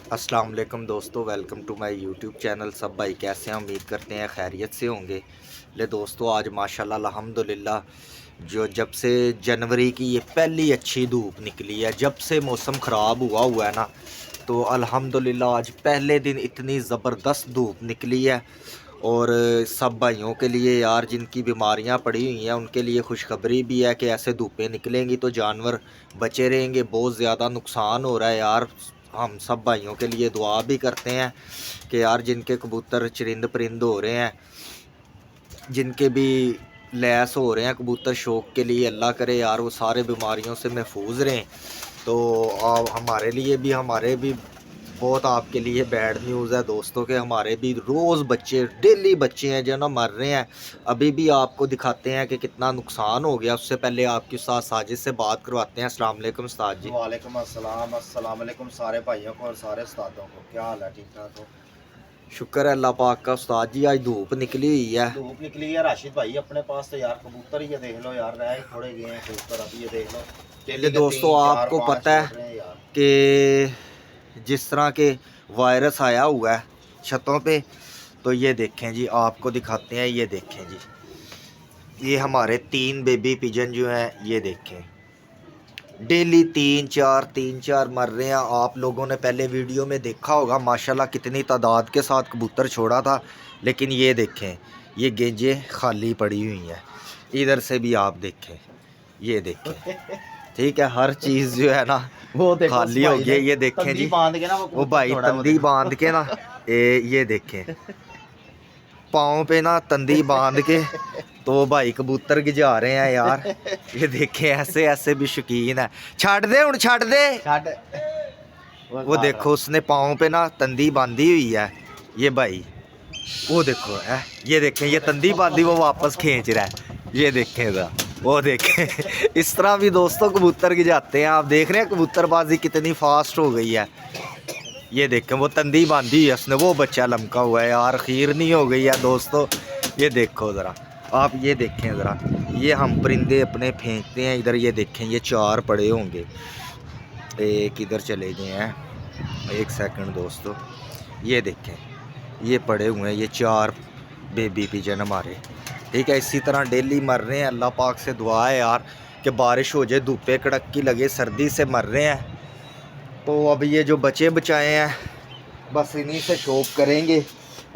अस्सलाम वालेकुम दोस्तों, welcome to my YouTube channel. सब भाई कैसे हैं? उम्मीद करते हैं खैरियत से होंगे। ले दोस्तों, आज माशाल्लाह अल्हम्दुलिल्लाह जो जब से जनवरी की ये पहली अच्छी धूप निकली है, जब से मौसम ख़राब हुआ है ना, तो अल्हम्दुलिल्लाह आज पहले दिन इतनी ज़बरदस्त धूप निकली है। और सब भाइयों के लिए यार, जिनकी बीमारियां पड़ी हुई हैं उनके लिए खुशखबरी भी है कि ऐसे धूपें निकलेंगी तो जानवर बचे रहेंगे। बहुत ज़्यादा नुकसान हो रहा है यार। हम सब भाइयों के लिए दुआ भी करते हैं कि यार जिनके कबूतर चरिंद परिंद हो रहे हैं, जिनके भी लैस हो रहे हैं कबूतर शौक के लिए, अल्लाह करे यार वो सारे बीमारियों से महफूज रहें। तो हमारे भी बहुत आपके लिए बैड न्यूज़ है दोस्तों के हमारे भी रोज़ बच्चे, डेली बच्चे हैं जो ना मर रहे हैं। अभी भी आपको दिखाते हैं कि कितना नुकसान हो गया। उससे पहले आपके साथ साजिद से बात करवाते हैं। अस्सलाम वालेकुम उस्ताद जी। वालेकुम अस्सलाम, अस्सलाम वालेकुम सारे भाइयों को और सारे उस्तादों को। क्या हाल है? ठीक ठाक हो? शुक्र है अल्लाह पाक का उस्ताद जी, आज धूप निकली हुई है। धूप निकली है राशिद भाई। अपने पास तो यार कबूतर ही ये देख लो यार, रह ही थोड़े गए हैं कबूतर। अभी ये देख लो, ये डेली के दोस्तों 3 4 आपको 5 पता उड़ है रहे हैं यार। कि जिस तरह के वायरस आया हुआ है छतों पे, तो ये देखें जी, आपको दिखाते हैं। ये देखें जी, ये हमारे 3 बेबी पिजन जो हैं, ये देखें डेली 3 4 मर रहे हैं। आप लोगों ने पहले वीडियो में देखा होगा माशाल्लाह कितनी तादाद के साथ कबूतर छोड़ा था, लेकिन ये देखें ये गेंजें खाली पड़ी हुई हैं। इधर से भी आप देखें, ये देखें, ठीक है, हर चीज़ जो है ना वो देखो उस खाली हो भाई गई है। ने ये देखें तंदी जी, बांध के ना वो वो कबूतर भाई छोड़ा है, वो तंदी देखो। बांध के ना, ये देखें पाँव पे ना तंदी बांध के तो भाई कबूतर गिजा रहे हैं यार। ये देखें ऐसे ऐसे भी शौकीन है। छड़ दे हुण, छड़ दे। छट वो देखो उसने पाँव पे ना तंदी बांधी हुई है। ये भाई वो देखो है, ये देखें ये तंदी बांधी वो वापस खींच रहा है। ये देखें ज़रा, वो देखें इस तरह भी दोस्तों कबूतर गिजाते हैं। आप देख रहे हैं कबूतरबाजी कितनी फास्ट हो गई है। ये देखें वो तंदी बांधी हुई है उसने, वो बच्चा लमका हुआ है यार, खीर नहीं हो गई है दोस्तों। ये देखो ज़रा, आप ये देखें ज़रा, ये हम परिंदे अपने फेंकते हैं इधर। ये देखें ये 4 पड़े होंगे, एक इधर चले गए हैं। एक सेकंड दोस्तों, ये देखें ये पड़े हुए हैं, ये 4 बेबी पिजन हमारे, ठीक है। इसी तरह डेली मर रहे हैं। अल्लाह पाक से दुआ है यार कि बारिश हो जाए, धूपे कड़क की लगे, सर्दी से मर रहे हैं। तो अब ये जो बचे बचाए हैं बस इन्हीं से शौक करेंगे,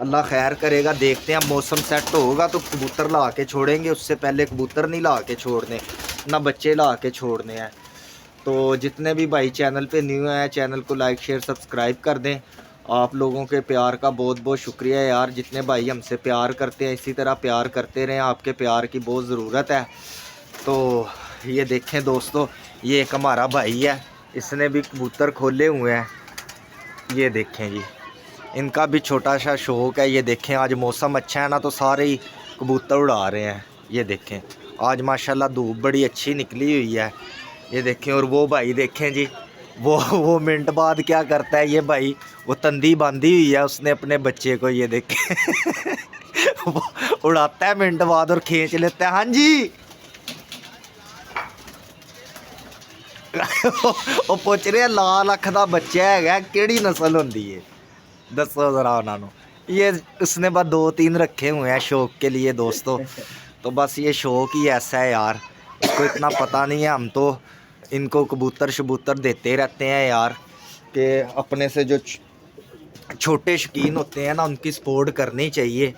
अल्लाह खैर करेगा। देखते हैं मौसम सेट होगा तो कबूतर ला के छोड़ेंगे। उससे पहले कबूतर नहीं ला के छोड़ने, ना बच्चे ला के छोड़ने हैं। तो जितने भी भाई चैनल पे न्यू हैं, चैनल को लाइक शेयर सब्सक्राइब कर दें। आप लोगों के प्यार का बहुत बहुत शुक्रिया यार। जितने भाई हमसे प्यार करते हैं इसी तरह प्यार करते रहें, आपके प्यार की बहुत ज़रूरत है। तो ये देखें दोस्तों, ये एक हमारा भाई है, इसने भी कबूतर खोले हुए हैं। ये देखें जी, इनका भी छोटा सा शौक़ है। ये देखें आज मौसम अच्छा है ना, तो सारे ही कबूतर उड़ा रहे हैं। ये देखें आज माशाल्लाह धूप बड़ी अच्छी निकली हुई है। ये देखें, और वो भाई देखें जी, वो मिनट बाद क्या करता है। ये भाई वो तंदी बांधी हुई है उसने अपने बच्चे को, ये देखें वो उड़ाता है मिनट बाद और खींच लेता है। हाँ जी वो पूछ रहे हैं लाल अख का बच्चा है केड़ी नस्ल होंदी है, दसो ज़रा उन्होंने। ये उसने बस 2 3 रखे हुए हैं शौक के लिए दोस्तों। तो बस ये शौक ही ऐसा है यार, इसको इतना पता नहीं है। हम तो इनको कबूतर शबूतर देते रहते हैं यार, कि अपने से जो छोटे शौकीन होते हैं ना उनकी सपोर्ट करनी चाहिए।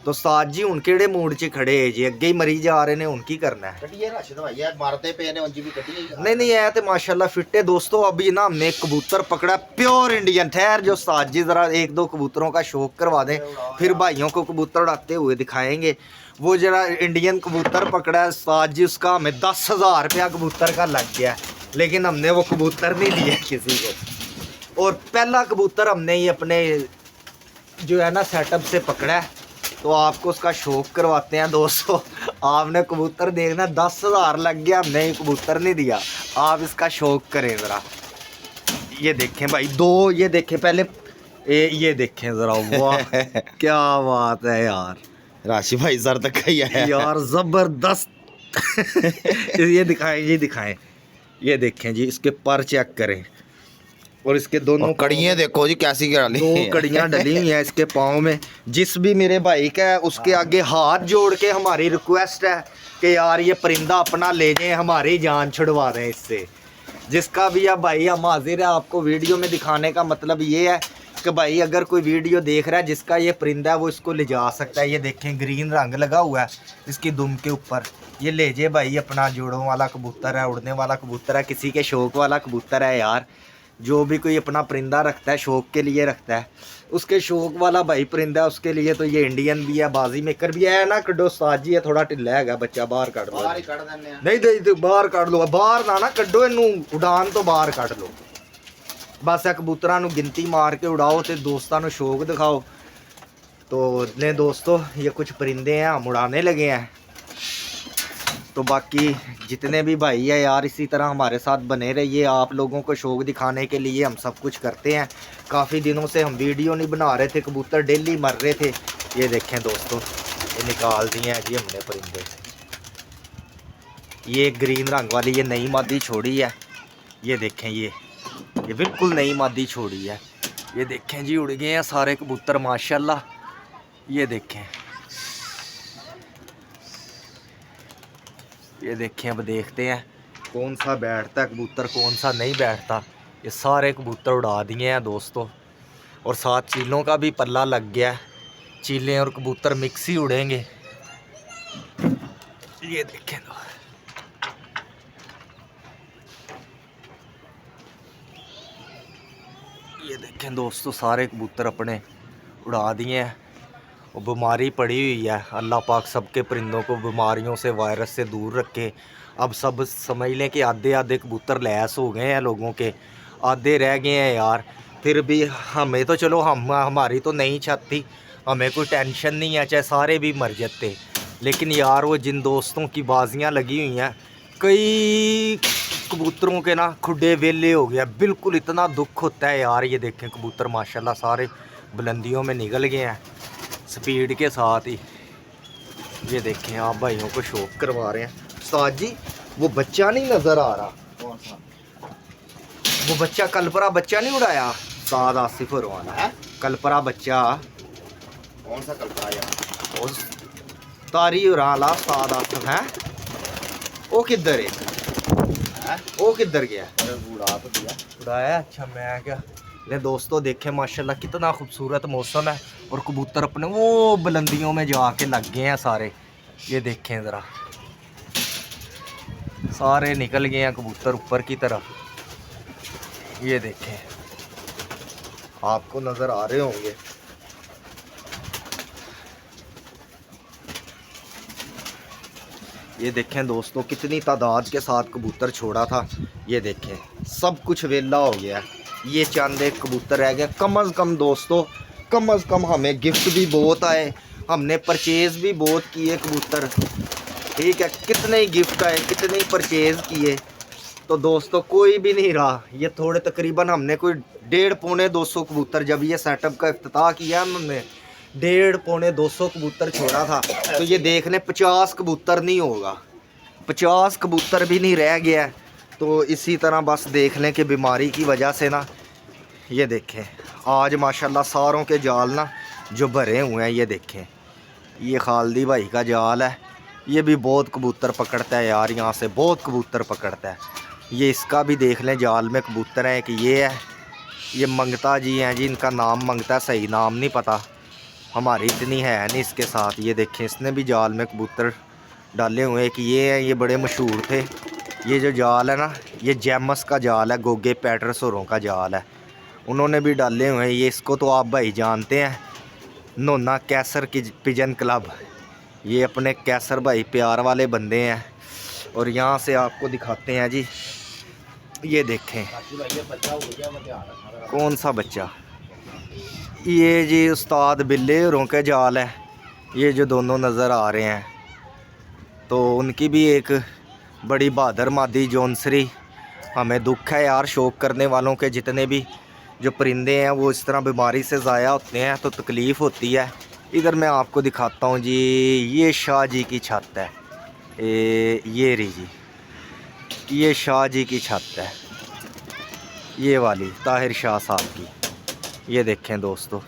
तो साथ जी हूँ किहड़े मूड च खड़े है जी, अगे ही मरी जा रहे हैं, उनकी करना है। कटिए राशिद भाई यार, मारते पे ने उंजी भी कटिए। नहीं है तो माशाल्लाह फिट है दोस्तों। अभी ना हमने एक कबूतर पकड़ा प्योर इंडियन। ठहर जो साथ जी ज़रा 1 2 कबूतरों का शौक करवा दें, फिर भाइयों को कबूतर उड़ाते हुए दिखाएंगे। वो जरा इंडियन कबूतर पकड़ा है साथ जी, उसका हमें 10,000 रुपया कबूतर का लग गया, लेकिन हमने वो कबूतर नहीं दिया किसी को। और पहला कबूतर हमने ही अपने जो है ना सेटअप से पकड़ा है, तो आपको उसका शौक करवाते हैं दोस्तों। आपने कबूतर देखना, 10,000 लग गया, हमने ये कबूतर नहीं दिया। आप इसका शौक करें ज़रा। ये देखें भाई 2, ये देखें पहले ये देखें ज़रा, वाह क्या बात है यार। राशिद भाई सर तक ही है यार ज़बरदस्त ये दिखाएं, ये दिखाएं, ये देखें जी, इसके पर चेक करें। और इसके दोनों कड़ियाँ देखो जी कैसी डाली, 2 कड़ियाँ डली हुई हैं इसके पाँव में। जिस भी मेरे भाई का है उसके आगे हाथ जोड़ के हमारी रिक्वेस्ट है कि यार ये परिंदा अपना ले जाएं, हमारी जान छुड़वा दें इससे। जिसका भी अब भाई हम हाजिर है आपको वीडियो में दिखाने का मतलब ये है कि भाई अगर कोई वीडियो देख रहा है जिसका ये परिंदा है वो इसको ले जा सकता है। ये देखें ग्रीन रंग लगा हुआ है इसकी दुम के ऊपर। ये ले जाए भाई, अपना जोड़ों वाला कबूतर है, उड़ने वाला कबूतर है, किसी के शौक वाला कबूतर है यार। जो भी कोई अपना परिंदा रखता है शौक के लिए रखता है, उसके शौक वाला भाई परिंदा है उसके लिए तो ये इंडियन भी है, बाजी मेकर भी है ना। कड्डो उस्ताद जी है, थोड़ा ढिला है बच्चा, बाहर काट दो। नहीं नहीं बाहर काट लो, बाहर ना कड्डो इनू, उड़ान तो बाहर काट लो बस। कबूतरां नू गिनती मार के उड़ाओ तो दोस्तों को शौक दिखाओ। तो ने दोस्तों ये कुछ परिंदे हैं, हम उड़ाने लगे हैं। तो बाकी जितने भी भाई है यार इसी तरह हमारे साथ बने रहिए। आप लोगों को शौक दिखाने के लिए हम सब कुछ करते हैं। काफ़ी दिनों से हम वीडियो नहीं बना रहे थे, कबूतर डेली मर रहे थे। ये देखें दोस्तों, ये निकाल दिए हैं जी हमने परिंदे। ये ग्रीन रंग वाली ये नई मादी छोड़ी है। ये देखें ये बिल्कुल नई मादी छोड़ी है। ये देखें जी उड़ गए हैं सारे कबूतर माशाल्लाह। ये देखें, ये देखें, अब देखते हैं कौन सा बैठता है कबूतर कौन सा नहीं बैठता। ये सारे कबूतर उड़ा दिए हैं दोस्तों, और साथ चीलों का भी पल्ला लग गया है। चीलें और कबूतर मिक्स ही उड़ेंगे। ये देखें ये देखें दोस्तों, सारे कबूतर अपने उड़ा दिए हैं। और बीमारी पड़ी हुई है, अल्लाह पाक सबके परिंदों को बीमारियों से, वायरस से दूर रखे। अब सब समझ लें कि आधे आधे कबूतर लैस हो गए हैं लोगों के, आधे रह गए हैं यार। फिर भी हमें तो चलो हमारी तो नहीं छत थी, हमें कोई टेंशन नहीं है, चाहे सारे भी मर जाते। लेकिन यार वो जिन दोस्तों की बाजियाँ लगी हुई हैं, कई कबूतरों के ना खुडे वेले हो गया, बिल्कुल इतना दुख होता है यार। ये देखें कबूतर माशाल्लाह सारे बुलंदियों में निकल गए हैं स्पीड के साथ ही। ये देखें आप भाइयों को शौक करवा रहे हैं। उस्ताद जी वो बच्चा नहीं नज़र आ रहा, कौन सा? वो बच्चा कलपरा बच्चा नहीं उड़ाया उस्ताद आसिफ वाला है? कलपरा बच्चा कौन सा कलपरा यार? उस तारी उड़ाला उस्ताद आसिफ है। वो किधर है? वो किधर गया? उड़ा तो दिया, उड़ाया। अच्छा मैं क्या ले दोस्तों देखें माशाल्लाह कितना खूबसूरत मौसम है, और कबूतर अपने वो बुलंदियों में जाके लग गए हैं सारे। ये देखें ज़रा, सारे निकल गए हैं कबूतर ऊपर की तरफ। ये देखें, आपको नज़र आ रहे होंगे। ये देखें दोस्तों कितनी तादाद के साथ कबूतर छोड़ा था। ये देखें सब कुछ वेला हो गया। ये चंद एक कबूतर रह गया। कम अज़ कम दोस्तों, कम अज़ कम हमें गिफ्ट भी बहुत आए, हमने परचेज़ भी बहुत किए कबूतर, ठीक है। कितने ही गिफ्ट आए, कितने ही परचेज़ किए, तो दोस्तों कोई भी नहीं रहा। ये थोड़े तकरीबन हमने कोई 150-200 कबूतर, जब ये सेटअप का इफ्तिताह किया हमने 150-200 कबूतर छोड़ा था। तो ये देख लें 50 कबूतर नहीं होगा, 50 कबूतर भी नहीं रह गया है। तो इसी तरह बस देख लें कि बीमारी की वजह से ना, ये देखें आज माशाल्लाह सारों के जाल ना जो भरे हुए हैं। ये देखें ये खालदी भाई का जाल है, ये भी बहुत कबूतर पकड़ता है यार, यहाँ से बहुत कबूतर पकड़ता है। ये इसका भी देख लें जाल में कबूतर है। कि ये है, ये मंगता जी हैं जी, इनका नाम मंगता, सही नाम नहीं पता, हमारी इतनी है नहीं इसके साथ। ये देखें इसने भी जाल में कबूतर डाले हुए हैं। कि ये हैं, ये बड़े मशहूर थे। ये जो जाल है ना, ये जेमस का जाल है, गोगे पैटरसोरों का जाल है, उन्होंने भी डाले हुए हैं। ये इसको तो आप भाई जानते हैं, नोना कैसर की पिजन क्लब, ये अपने कैसर भाई प्यार वाले बंदे हैं। और यहाँ से आपको दिखाते हैं जी, ये देखें कौन सा बच्चा, ये जी उस्ताद बिल्ले होरों के जाल है। ये जो दोनों नज़र आ रहे हैं, तो उनकी भी एक बड़ी बहादुर मादी जौनसरी। हमें दुख है यार शौक़ करने वालों के, जितने भी जो परिंदे हैं वो इस तरह बीमारी से ज़ाया होते हैं तो तकलीफ़ होती है। इधर मैं आपको दिखाता हूँ जी, ये शाह जी की छत है, ये रही जी, ये शाह जी की छत है। ये वाली ताहिर शाह साहब की। ये देखें दोस्तों।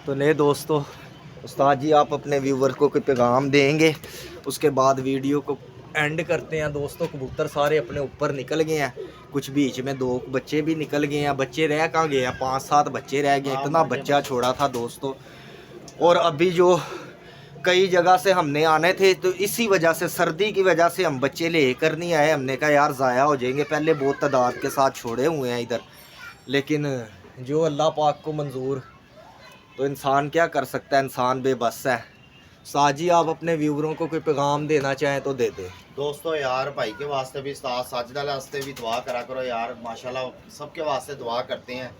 तो नहीं दोस्तों, उस्ताद जी आप अपने व्यूवर को कोई पैगाम देंगे, उसके बाद वीडियो को एंड करते हैं दोस्तों। कबूतर सारे अपने ऊपर निकल गए हैं, कुछ बीच में 2 बच्चे भी निकल गए हैं। बच्चे रह कहाँ गए हैं, 5-7 बच्चे रह गए। इतना बच्चा छोड़ा था दोस्तों। और अभी जो कई जगह से हमने आने थे, तो इसी वजह से, सर्दी की वजह से हम बच्चे लेकर नहीं आए। हमने कहा यार ज़ाया हो जाएंगे, पहले बहुत तादाद के साथ छोड़े हुए हैं इधर, लेकिन जो अल्लाह पाक को मंजूर, तो इंसान क्या कर सकता है, इंसान बेबस है। साजी आप अपने व्यूवरों को कोई पैगाम देना चाहें तो दे दे। दोस्तों यार भाई के वास्ते भी, उस्ताद साजिद वाले वास्ते भी दुआ करा करो यार। माशाल्लाह सबके वास्ते दुआ करते हैं।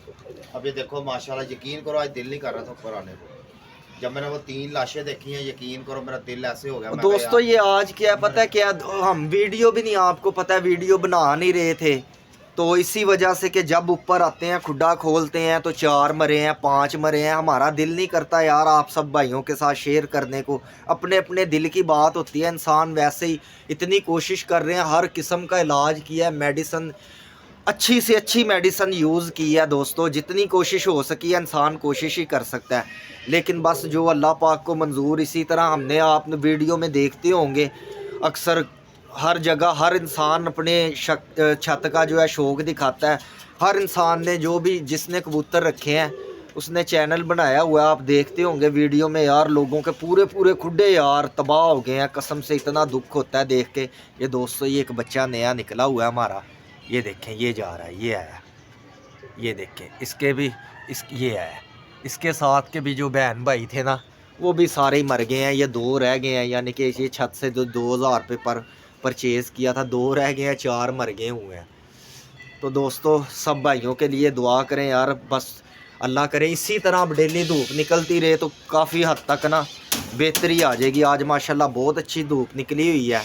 अभी देखो माशाल्लाह, यकीन करो आज दिल नहीं कर रहा था ऊपर आने को। जब मैंने वो 3 लाशें देखी हैं, यकीन करो मेरा दिल ऐसे हो गया। दोस्तों ये आज क्या पता है क्या, हम वीडियो भी नहीं, आपको पता है वीडियो बना नहीं रहे थे, तो इसी वजह से कि जब ऊपर आते हैं खुड्डा खोलते हैं तो 4 मरे हैं, 5 मरे हैं। हमारा दिल नहीं करता यार आप सब भाइयों के साथ शेयर करने को। अपने अपने दिल की बात होती है। इंसान वैसे ही इतनी कोशिश कर रहे हैं, हर किस्म का इलाज किया है, मेडिसिन अच्छी से अच्छी मेडिसिन यूज़ की है दोस्तों। जितनी कोशिश हो सकी है, इंसान कोशिश ही कर सकता है, लेकिन बस जो अल्लाह पाक को मंजूर। इसी तरह हमने, आप वीडियो में देखते होंगे अक्सर हर जगह हर इंसान अपने छत का जो है शौक दिखाता है। हर इंसान ने, जो भी जिसने कबूतर रखे हैं, उसने चैनल बनाया हुआ है। आप देखते होंगे वीडियो में यार, लोगों के पूरे पूरे खुड्डे यार तबाह हो गए हैं। कसम से इतना दुख होता है देख के। ये दोस्तों ये एक बच्चा नया निकला हुआ है हमारा। ये देखें, ये जा रहा है, ये आया, ये देखें, इसके भी ये आया। इसके साथ के भी जो बहन भाई थे ना, वो भी सारे ही मर गए हैं। ये 2 रह गए हैं, यानी कि ये छत से जो 2000 रुपये पर परचेज़ किया था, 2 रह गए हैं, 4 मर गए हुए हैं। तो दोस्तों सब भाइयों के लिए दुआ करें यार, बस अल्लाह करे इसी तरह अब डेली धूप निकलती रहे तो काफ़ी हद तक ना बेहतरी आ जाएगी। आज माशाल्लाह बहुत अच्छी धूप निकली हुई है।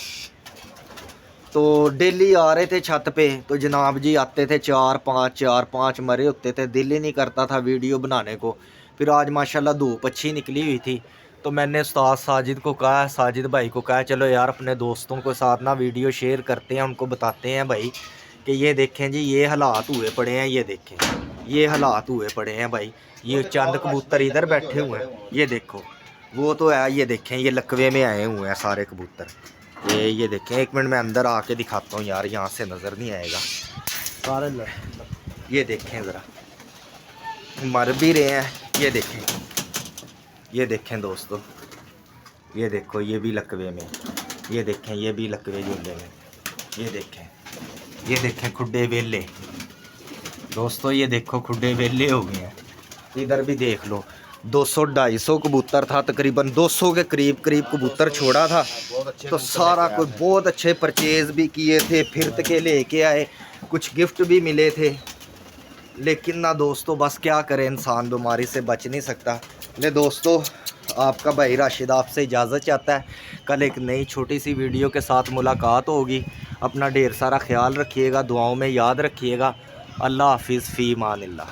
तो डेली आ रहे थे छत पे, तो जनाब जी आते थे 4-5 मरे होते थे। दिल ही नहीं करता था वीडियो बनाने को। फिर आज माशाल्लाह धूप अच्छी निकली हुई थी, तो मैंने उस्ताद साजिद को कहा, साजिद भाई को कहा चलो यार अपने दोस्तों के साथ ना वीडियो शेयर करते हैं, उनको बताते हैं भाई कि ये देखें जी ये हालात हुए पड़े हैं। ये देखें ये हालात हुए पड़े हैं भाई। ये चंद कबूतर इधर बैठे हुए हैं, ये देखो वो तो है। ये देखें ये लकवे में आए हुए हैं सारे कबूतर। ये देखें, 1 मिनट में अंदर आके दिखाता हूँ यार, यहाँ से नज़र नहीं आएगा सारे। ये देखें ज़रा, मर भी रहे हैं। ये देखें दोस्तों, ये देखो ये भी लकवे में, ये देखें ये भी लकवे झूले में। ये देखें खुड्डे वेले दोस्तों, ये देखो खुड्डे वेले हो गए हैं। इधर भी देख लो, 200-250 कबूतर था, तकरीबन 200 के करीब कबूतर छोड़ा था। तो सारा कुछ बहुत अच्छे परचेज़ भी किए थे, फिर के लेके आए, कुछ गिफ्ट भी मिले थे। लेकिन ना दोस्तों बस क्या करे, इंसान बीमारी से बच नहीं सकता। ले दोस्तों, आपका भाई राशिद आपसे इजाज़त चाहता है। कल एक नई छोटी सी वीडियो के साथ मुलाकात होगी। अपना ढेर सारा ख्याल रखिएगा, दुआओं में याद रखिएगा। अल्लाह हाफिज़, फ़ी अमान अल्लाह।